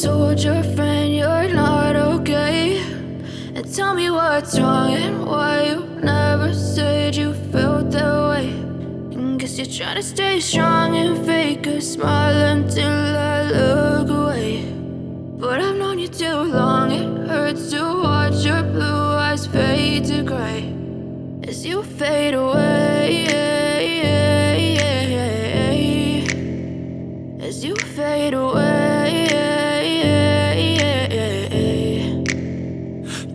told your friend you're not okay, and tell me what's wrong and why you never said you felt that way. And guess you're trying to stay strong and fake a smile until I look away. But I've known you too long, it hurts to watch your blue eyes fade to gray as you fade away, as you fade away.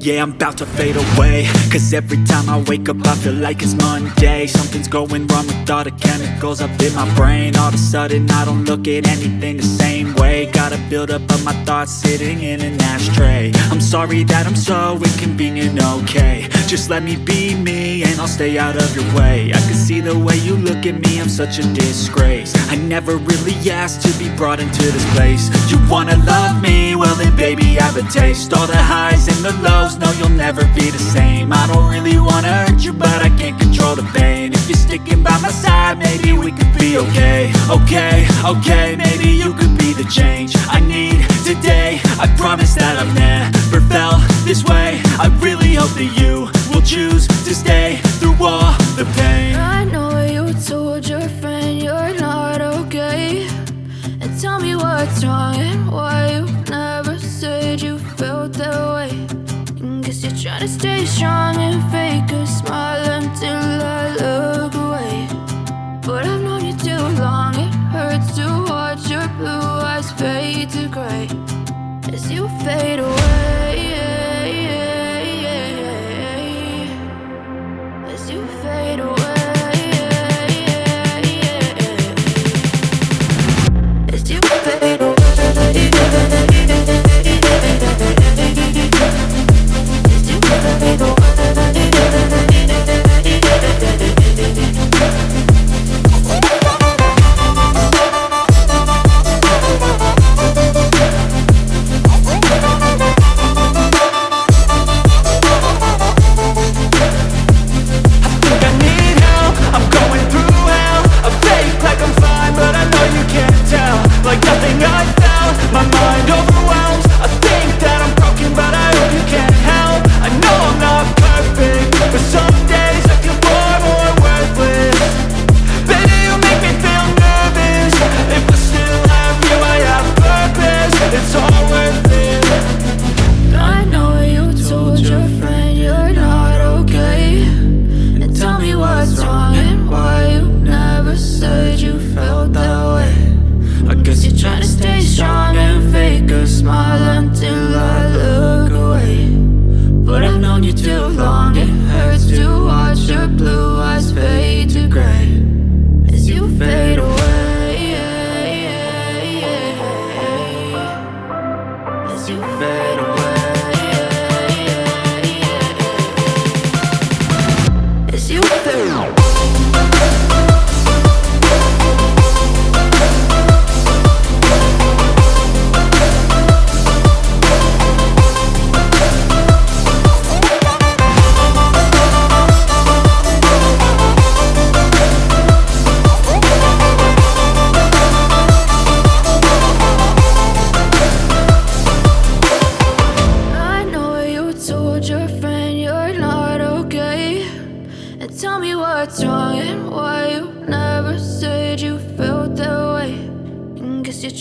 Yeah, I'm about to fade away, cause every time I wake up I feel like it's Monday. Something's going wrong with all the chemicals up in my brain. All of a sudden I don't look at anything the same way. Got a buildup of my thoughts sitting in an ashtray. I'm sorry that I'm so inconvenient, okay. Just let me be me and I'll stay out of your way. I can see the way you look at me, I'm such a disgrace. I never really asked to be brought into this place. You wanna love me? Well then baby I have a taste. All the highs and the lows, no you'll never be the same. I don't really wanna hurt you but I can't control the pain. If you're sticking by my side maybe we could be okay. Okay, maybe you could be the change I need today. I promise that I've never felt this way. I really hope that you will choose to stay through all the pain. I know you told your friend you're not okay, and tell me what's wrong and why you never said you felt that way. And guess you're trying to stay strong and fake a smile until I look away. But I've known you too long, it hurts to watch your blue eyes fade to gray as you fade away, as you fade away, as you fade away.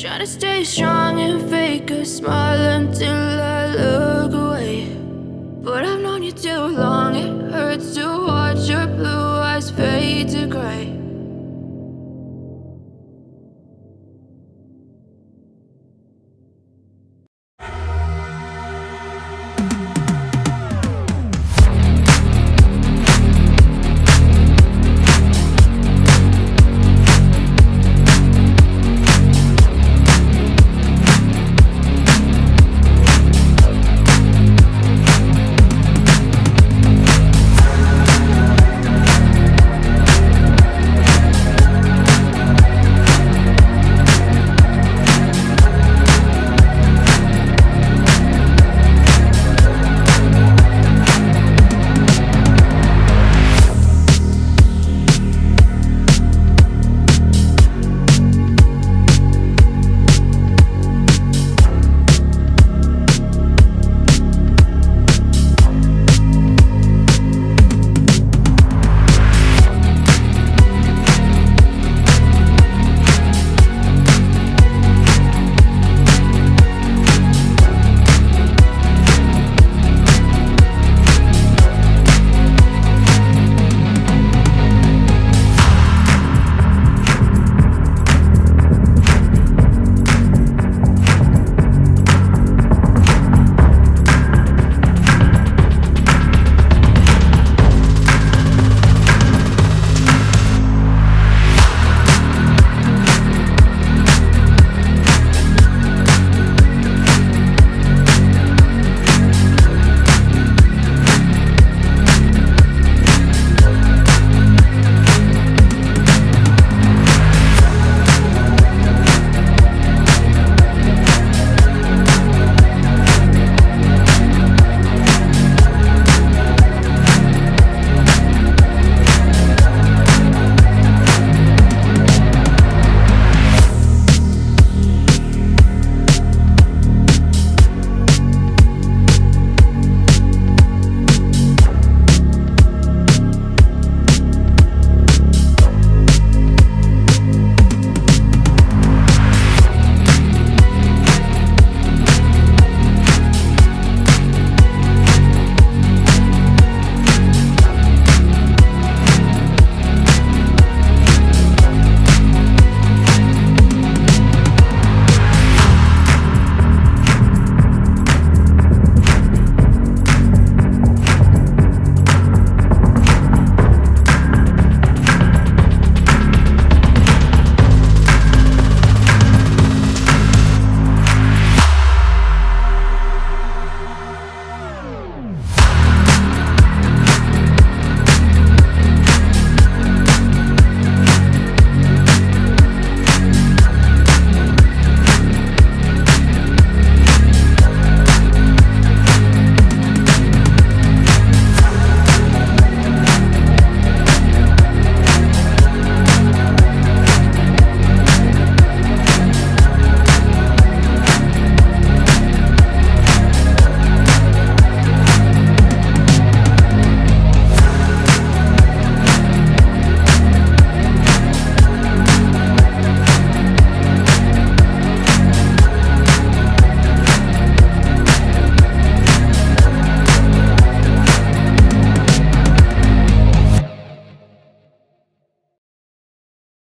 Trying to stay strong and fake a smile until I look away. But I've known you too long, it hurts to watch your blue eyes fade to gray